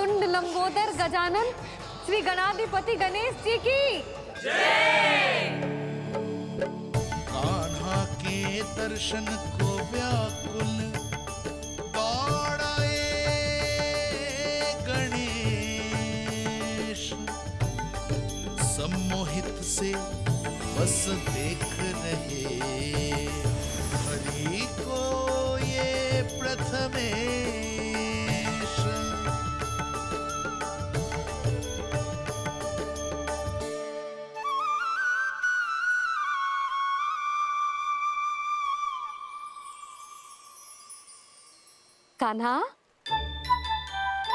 वक्रतुंड लंबोदर गजानन श्री गणाधिपति गणेश जी की जय। कान्हा के दर्शन को व्याकुल दौड़ाए गणेश, सम्मोहित से बस देख रहे हरि को ये प्रथमेश। कान्हा,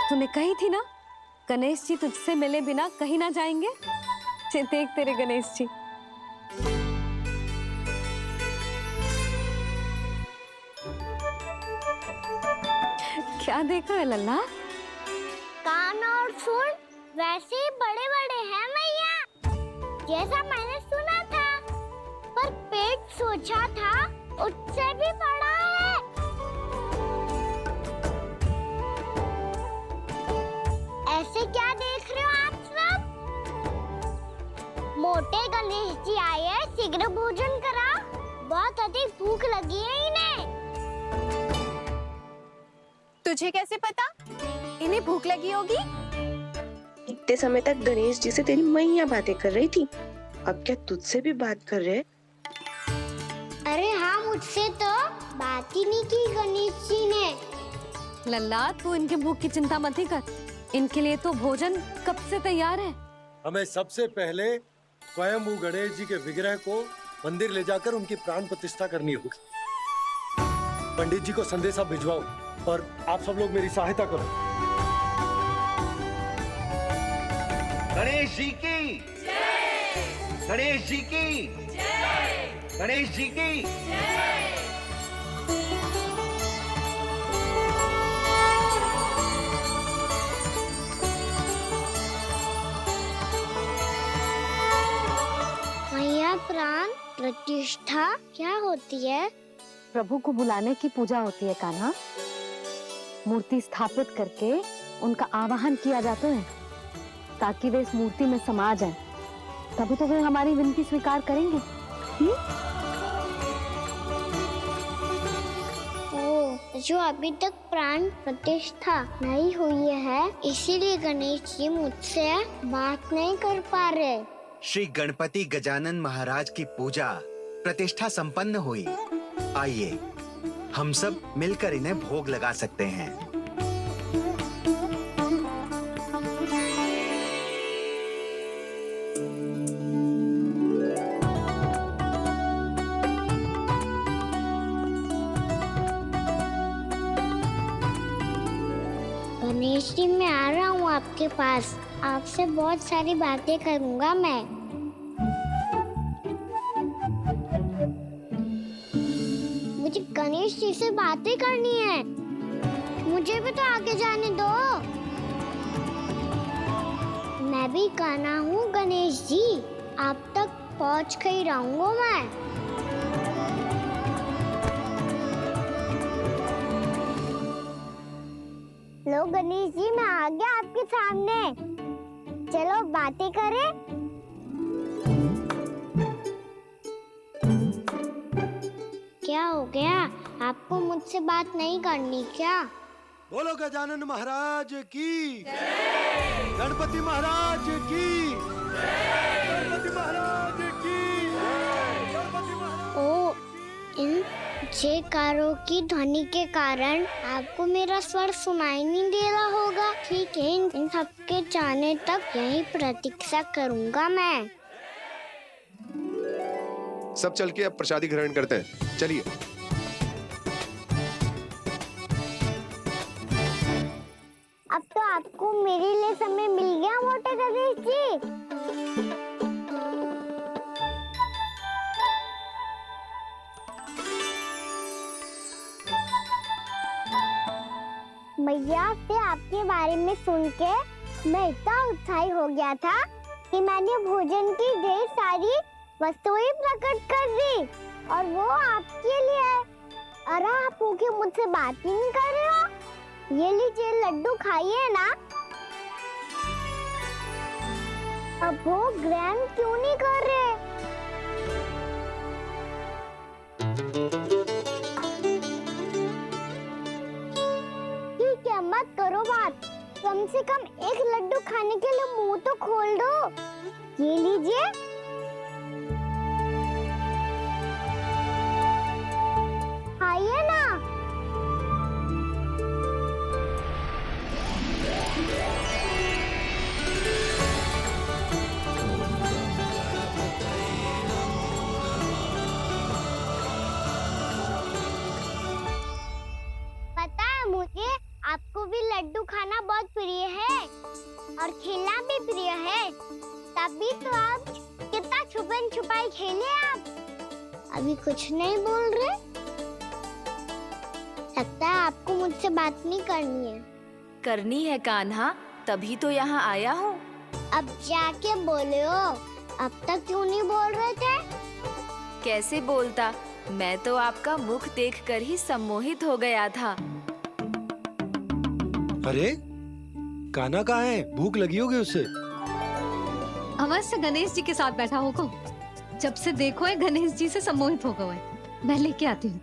तूने कही थी ना गणेश जी तुझसे मिले बिना कहीं ना जाएंगे। देख तेरे गणेश जी। क्या देख रहे लल्ला? कान और सुन वैसे ही बड़े बड़े हैं मैया, जैसा मैंने सुना था, पर पेट सोचा था उससे भी बड़ा है। ऐसे क्या देख रहे हो आप सब? मोटे गणेश जी आए हैं, शीघ्र भोजन करा, बहुत अधिक भूख लगी है इन्हें। तुझे कैसे पता इन्हें भूख लगी होगी? इतने समय तक गणेश जी से तेरी मैया बातें कर रही थी, अब क्या तुझसे भी बात कर रहे? अरे हाँ, मुझसे तो बात ही नहीं की गणेश जी ने। लल्ला, तू इनके भूख की चिंता मत ही कर, इनके लिए तो भोजन कब से तैयार है। हमें सबसे पहले स्वयं गणेश जी के विग्रह को मंदिर ले जाकर उनकी प्राण प्रतिष्ठा करनी होगी। पंडित जी को संदेशा भिजवाओ और आप सब लोग मेरी सहायता करो। गणेश जी की जय, गणेश जी की जय, गणेश जी की जय। मैया, प्राण प्रतिष्ठा क्या होती है? प्रभु को बुलाने की पूजा होती है कान्हा। मूर्ति स्थापित करके उनका आवाहन किया जाता है ताकि वे इस मूर्ति में समा जाएं। तभी तो वे हमारी विनती स्वीकार करेंगे। ओ, जो अभी तक प्राण प्रतिष्ठा नहीं हुई है, इसीलिए गणेश जी मुझसे बात नहीं कर पा रहे। श्री गणपति गजानन महाराज की पूजा प्रतिष्ठा संपन्न हुई। आइए हम सब मिलकर इन्हें भोग लगा सकते हैं। गणेश जी, मैं आ रहा हूँ आपके पास, आपसे बहुत सारी बातें करूँगा मैं। मुझे गणेश जी से बातें करनी है, मुझे भी तो आगे जाने दो। मैं भी कान्हा हूँ गणेश जी, आप तक पहुँच कर ही रहूँगा मैं। लो गणेश जी, मैं आ गया आपके सामने, चलो बातें करें। क्या हो गया, आपको मुझसे बात नहीं करनी क्या? बोलो गजानन महाराज की जय, गणपति महाराज की जय, गणपति महाराज की जय, गणपति महाराज। ओ, इन जयकारों की ध्वनि के कारण आपको मेरा स्वर सुनाई नहीं दे रहा होगा। ठीक है, इन सबके जाने तक यही प्रतीक्षा करूंगा मैं। सब चल के अब प्रसादी ग्रहण करते हैं, चलिए। अब तो आपको मेरे लिए समय मिल गया मोटे गणेश जी। मैया से आपके बारे में सुन के मैं इतना उत्साही हो गया था कि मैंने भोजन की ढेर सारी वस्तुएं प्रकट कर दी, और वो आपके लिए। अरे आप मुझसे बात ही नहीं कर रहे हो। ये लीजिए लड्डू, खाइए ना। अब वो ग्रैंड क्यों नहीं कर रहे? ठीक है, मत करो बात। कम से कम एक लड्डू खाने के लिए मुंह तो खोल दो। ये लीजिए। खाइए ना। पता है मुझे, आपको भी लड्डू खाना बहुत प्रिय है और खेलना भी प्रिय है। तभी तो आप कितना छुपन छुपाई खेले आप। अभी कुछ नहीं बोल रहे। लगता है आपको मुझसे बात नहीं करनी है। करनी है कान्हा, तभी तो यहाँ आया हूँ। अब जाके बोलो। अब तक क्यों नहीं बोल रहे थे? कैसे बोलता, मैं तो आपका मुख देखकर ही सम्मोहित हो गया था। अरे कान्हा कहाँ है? भूख लगी होगी उसे। अवश्य गणेश जी के साथ बैठा होगा। जब से देखो है गणेश जी से सम्मोहित हो गए। मैं लेके आती हूँ।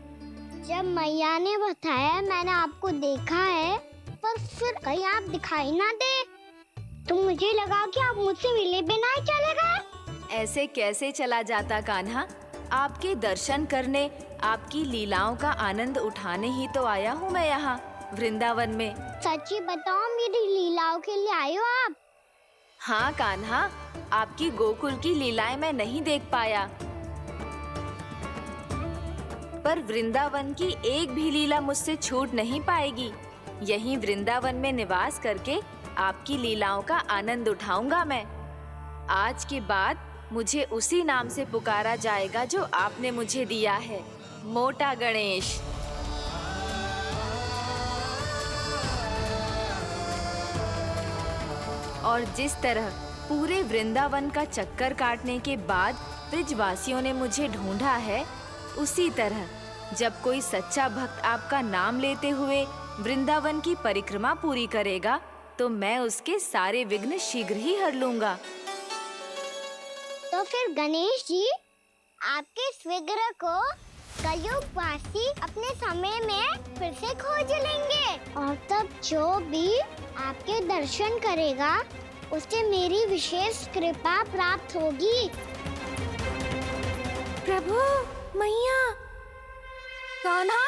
जब मैया ने बताया मैंने आपको देखा है, पर फिर कहीं आप दिखाई ना दे, तो मुझे लगा कि आप मुझसे मिले बिना ही चले गए। ऐसे कैसे चला जाता कान्हा? आपके दर्शन करने, आपकी लीलाओं का आनंद उठाने ही तो आया हूँ मैं यहाँ वृंदावन में। सच्ची बताओ, मेरी लीलाओं के लिए आए हो आप? हाँ कान्हा, आपकी गोकुल की लीलाएं मैं नहीं देख पाया, पर वृंदावन की एक भी लीला मुझसे छूट नहीं पाएगी। यहीं वृंदावन में निवास करके आपकी लीलाओं का आनंद उठाऊंगा मैं। आज के बाद मुझे उसी नाम से पुकारा जाएगा जो आपने मुझे दिया है, मोटा गणेश। और जिस तरह पूरे वृंदावन का चक्कर काटने के बाद ब्रिजवासियों ने मुझे ढूंढा है, उसी तरह जब कोई सच्चा भक्त आपका नाम लेते हुए वृंदावन की परिक्रमा पूरी करेगा, तो मैं उसके सारे विघ्न शीघ्र ही हर लूंगा। तो फिर गणेश जी, आपके इस विग्रह को कलयुगवासी अपने समय में फिर से खोज लेंगे, और तब जो भी आपके दर्शन करेगा उसे मेरी विशेष कृपा प्राप्त होगी। प्रभु, मैया, कान्हा।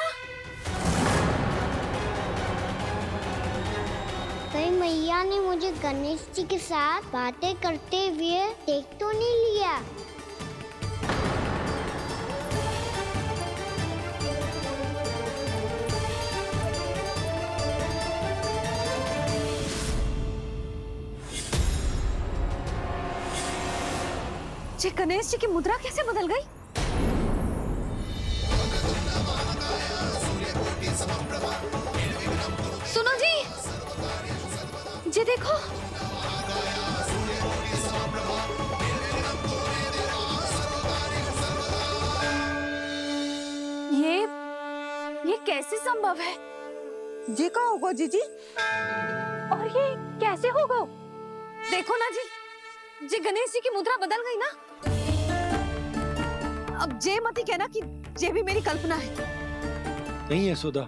कहीं मैया ने मुझे गणेश जी के साथ बातें करते हुए देख तो नहीं लिया? जी गणेश जी की मुद्रा कैसे बदल गई? सुनो जी, जी देखो। ये कैसे संभव है? जी का होगा जीजी? और ये कैसे होगा? देखो ना जी गणेश जी की मुद्रा बदल गई ना। अब जे मती कहना कि ये भी मेरी कल्पना है। नहीं यशोदा,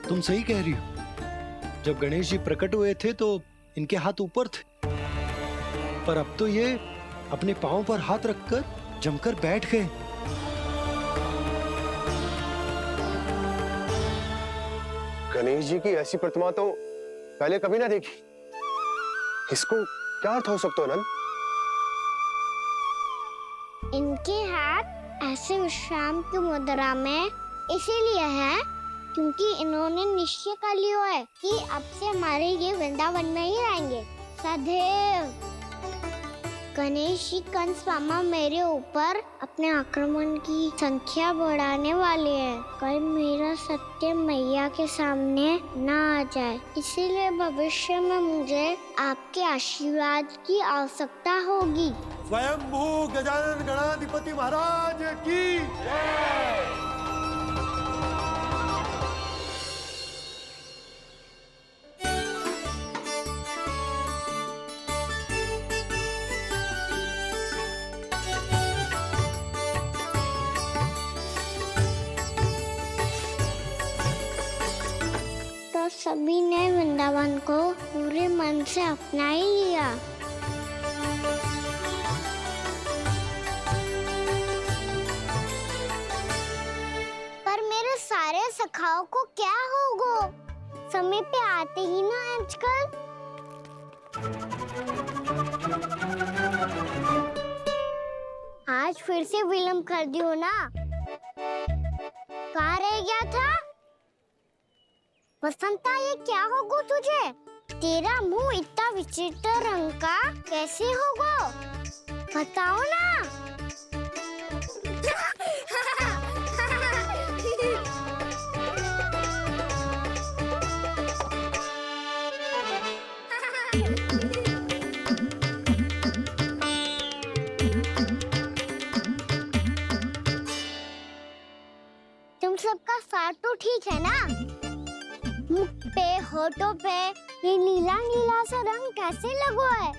तुम सही कह रही हो। जब गणेश जी प्रकट हुए थे तो इनके हाथ ऊपर थे, पर अब तो ये अपने पांव पर हाथ रखकर जमकर बैठ गए। गणेश जी की ऐसी प्रतिमा तो पहले कभी ना देखी। इसको क्या अर्थ हो सकता है नंद? इनके हाथ ऐसे विश्राम की मुद्रा में इसीलिए है क्योंकि इन्होंने निश्चय कर लिया है कि अब से हमारे ये वृंदावन में ही रहेंगे सदैव। गणेश जी कंस मामा मेरे ऊपर अपने आक्रमण की संख्या बढ़ाने वाले हैं। कल मेरा सत्य मैया के सामने ना आ जाए, इसीलिए भविष्य में मुझे आपके आशीर्वाद की आवश्यकता होगी। स्वयंभू गजानन गणाधिपति महाराज की जय। सभी ने वृंदावन को पूरे मन से अपना ही लिया। पर मेरे सारे सखाओं को क्या होगा? समय पे आते ही ना आजकल। आज फिर से विलंब कर दियो ना। कहाँ रह गया था? वसंता, ये क्या होगा तुझे? तेरा मुंह इतना विचित्र रंग का कैसे होगा? बताओ ना। तुम सबका साथ तो ठीक है ना? मुख पे, होठों पे ये नीला नीला सा रंग कैसे लगो है?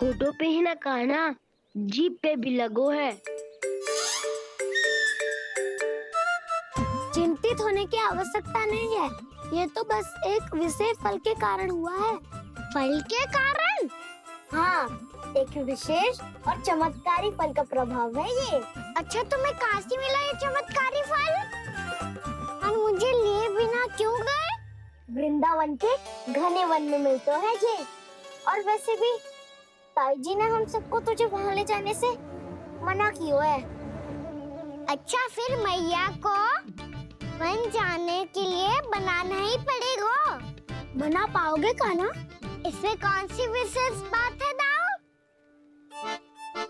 होठों पे ही ना कान्हा, जीभ पे भी लगो है। चिंतित होने की आवश्यकता नहीं है। ये तो बस एक विशेष फल के कारण हुआ है। फल के कारण? हाँ, एक विशेष और चमत्कारी फल का प्रभाव है ये। अच्छा, तुम्हें कहाँ से मिला ये चमत्कारी फल? और मुझे लिए बिना क्यों गए? वृंदावन के घने वन में मिलते हैं ये। और वैसे भी ताई जी ने हम सबको तुझे वहाँ ले जाने से मना किया है। अच्छा, फिर मैया को वन जाने के लिए बनाना ही पड़ेगा। बना पाओगे कान्हा? इसमें कौन सी विशेष बात है दाऊ?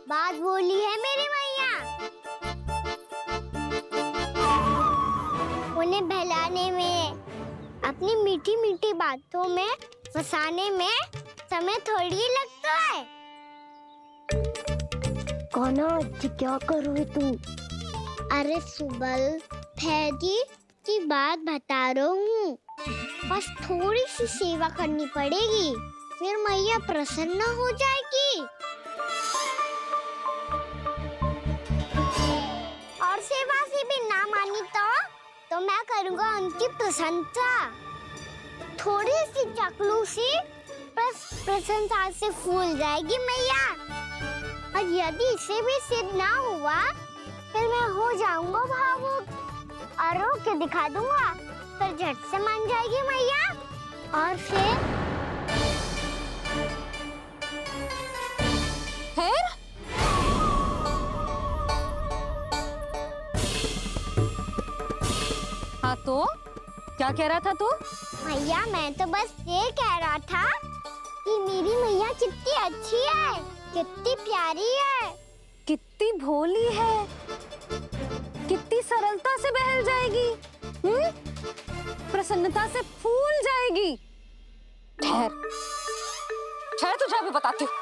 बात बोली है मेरी मैया। उन्हें बहलाने में, अपनी मीठी मीठी बातों में फंसाने में समय थोड़ी लगता है। कान्हा, क्या कर रही तू? अरे सुबल, फैजी की बात बता रहा हूँ। बस थोड़ी सी सेवा करनी पड़ेगी, फिर मैया प्रसन्न हो जाएगी। और सेवा से भी ना मानी तो मैं करूँगा उनकी प्रशंसा। थोड़ी सी चकलूसी प्रशंसा से फूल जाएगी मैया। और यदि इसे भी सिद्ध ना हुआ, फिर मैं हो जाऊंगा भावुक और रो के दिखा दूंगा। फिर झट से मान जाएगी मैया। और फिर हाँ तो क्या कह रहा था तू? मैया, मैं तो बस ये कह रहा था कि मेरी मैया कितनी अच्छी है, कितनी प्यारी है, कितनी भोली है, कितनी सरलता से बहल जाएगी, प्रसन्नता से फूल जाएगी। ठहर ठहर, तुझे अभी बताती हूँ।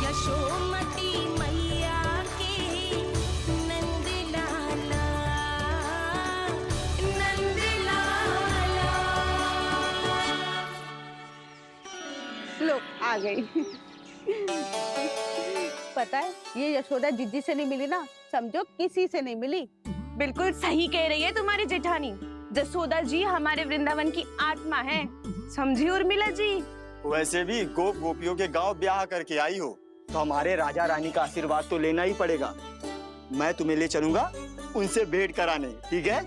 यशोमती मैया के नंद लाला, नंद लाला। लो, आ गई। पता है, ये यशोदा जीजी से नहीं मिली ना, समझो किसी से नहीं मिली। बिल्कुल सही कह रही है तुम्हारी जेठानी। जसोदा जी हमारे वृंदावन की आत्मा है, समझी उर्मिला जी। वैसे भी गोप गोपियों के गांव ब्याह करके आई हो, तो हमारे राजा रानी का आशीर्वाद तो लेना ही पड़ेगा। मैं तुम्हें ले चलूंगा उनसे भेंट कराने, ठीक है?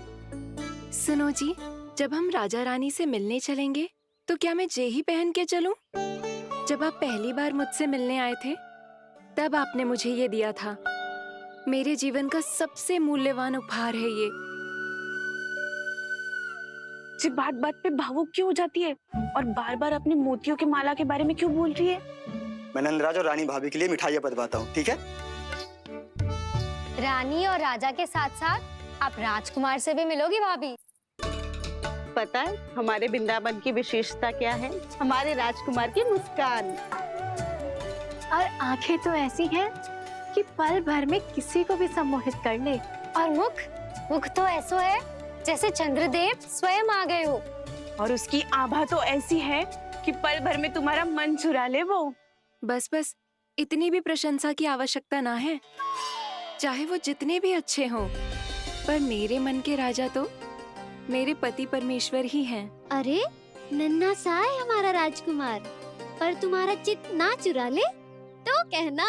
सुनो जी, जब हम राजा रानी से मिलने चलेंगे तो क्या मैं जे ही पहन के चलूं? जब आप पहली बार मुझसे मिलने आए थे तब आपने मुझे ये दिया था। मेरे जीवन का सबसे मूल्यवान उपहार है ये। जी बात बात पे भावुक क्यों हो जाती है और बार बार अपने मोतियों के माला के बारे में क्यों बोल रही है? मैं नंदराज और रानी भाभी के लिए मिठाइयाँ बनवाता हूँ, ठीक है? रानी और राजा के साथ साथ आप राजकुमार से भी मिलोगी भाभी। पता है हमारे वृंदावन की विशेषता क्या है? हमारे राजकुमार की मुस्कान। और आंखें तो ऐसी हैं कि पल भर में किसी को भी सम्मोहित कर ले। और मुख तो ऐसा है जैसे चंद्रदेव स्वयं आ गए हो। और उसकी आभा तो ऐसी है कि पल भर में तुम्हारा मन चुरा ले वो। बस बस, इतनी भी प्रशंसा की आवश्यकता ना है। चाहे वो जितने भी अच्छे हों, पर मेरे मन के राजा तो मेरे पति परमेश्वर ही हैं। अरे नन्हा सा है हमारा राजकुमार, पर तुम्हारा चित ना चुरा ले तो कहना।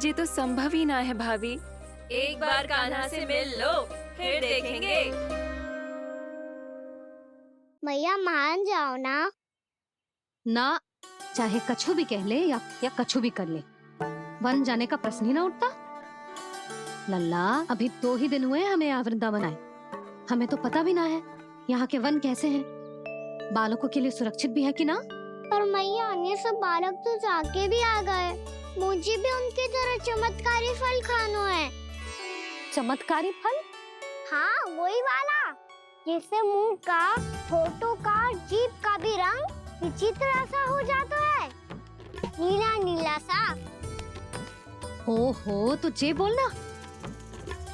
ये तो संभव ही ना है भाभी। एक बार कान्हा से मिल लो, फिर देखेंगे। मैया मान जाओ ना। ना, चाहे कछु भी कह ले या कछु भी कर ले, वन जाने का प्रश्न ही ना उठता। लल्ला, अभी 2 ही दिन हुए हमें यहाँ वृंदावन आए, हमें तो पता भी ना है यहाँ के वन कैसे हैं, बालकों के लिए सुरक्षित भी है कि ना। पर मैया ये सब बालक तो जाके भी आ गए, मुझे भी उनकी तरह चमत्कारी फल खाना है। चमत्कारी फल? हाँ, वही वाला जिससे मुंह का, होठों का, जीभ का भी रंग विचित्र सा हो जाता है, नीला नीला सा। हो तो जे बोलना,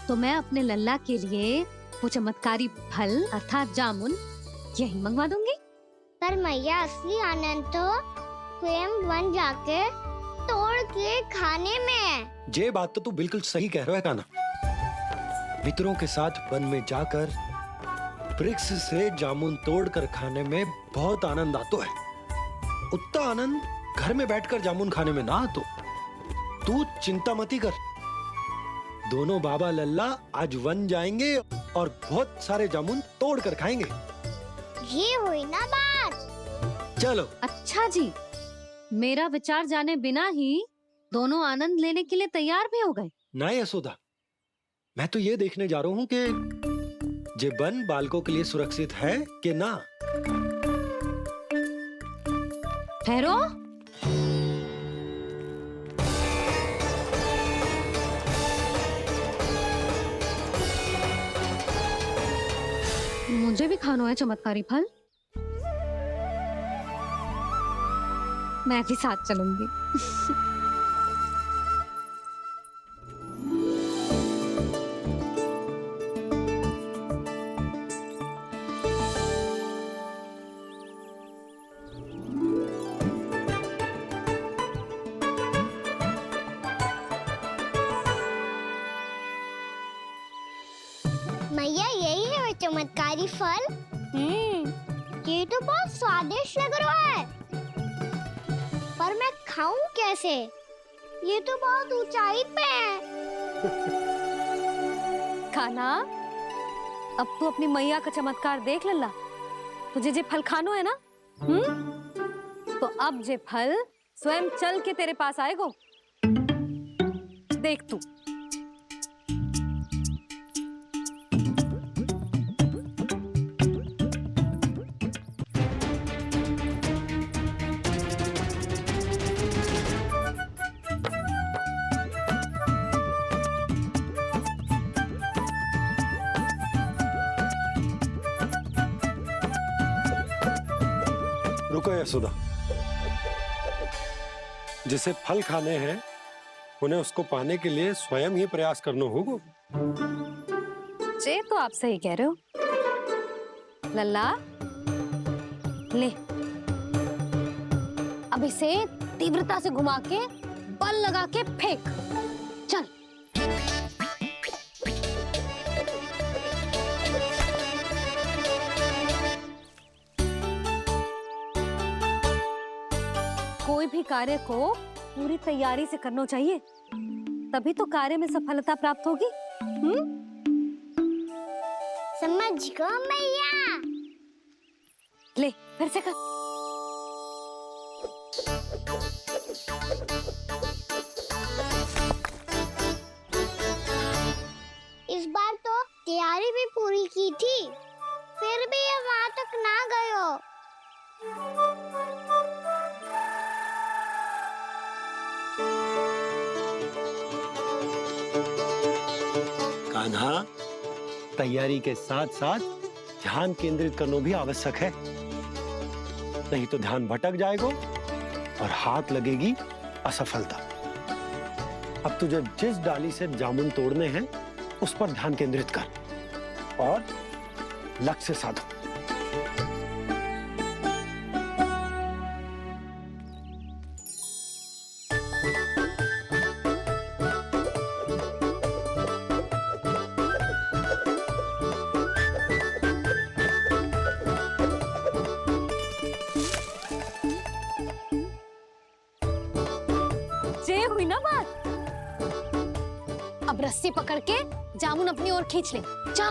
तो मैं अपने लल्ला के लिए वो चमत्कारी फल अर्थात जामुन यही मंगवा दूंगी। पर मैया असली आनंद तो स्वयं वन जाके तोड़ के खाने में है। ये बात तो तू बिल्कुल सही कह रहा है कान्हा। मित्रों के साथ वन में जाकर वृक्ष से जामुन तोड़कर खाने में बहुत आनंद आता है। उतना आनंद घर में बैठकर जामुन खाने में ना आतो। तू चिंता मत ही कर, दोनों बाबा लल्ला आज वन जाएंगे और बहुत सारे जामुन तोड़कर खाएंगे। ये हुई ना बात। चलो। अच्छा जी, मेरा विचार जाने बिना ही दोनों आनंद लेने के लिए तैयार भी हो गए। ना यशोदा, मैं तो ये देखने जा रहा हूँ कि ये वन बालकों के लिए सुरक्षित है कि ना। ठहरो, मुझे भी खाना है चमत्कारी फल, मैं भी साथ चलूंगी। मैया यही है वो चमत्कारी फल। ये तो बहुत स्वादिष्ट लग रहा है, पर मैं खाऊं कैसे? ये तो बहुत ऊंचाई पे है। खाना, अब तू अपनी मैया का चमत्कार देख लल्ला। तुझे जे फल खानो है ना, तो अब जे फल स्वयं चल के तेरे पास आएगो। देख तू। रुको यशोदा, जिसे फल खाने हैं उन्हें उसको पाने के लिए स्वयं ही प्रयास करना होगा। जे तो आप सही कह रहे हो लल्ला। ले, अब इसे तीव्रता से घुमा के बल लगा के फेंक। चल। कोई भी कार्य को पूरी तैयारी से करना चाहिए, तभी तो कार्य में सफलता प्राप्त होगी। समझ गो मैया। ले, फिर से कर। इस बार तो तैयारी भी पूरी की थी, फिर भी ये वहां तक ना गयो। कान्हा, तैयारी के साथ साथ ध्यान केंद्रित करना भी आवश्यक है, नहीं तो ध्यान भटक जाएगा और हाथ लगेगी असफलता। अब तुझे जिस डाली से जामुन तोड़ने हैं उस पर ध्यान केंद्रित कर और लक्ष्य साधो। हुई ना बात। अब रस्सी पकड़ के जामुन अपनी ओर खींच ले। जा।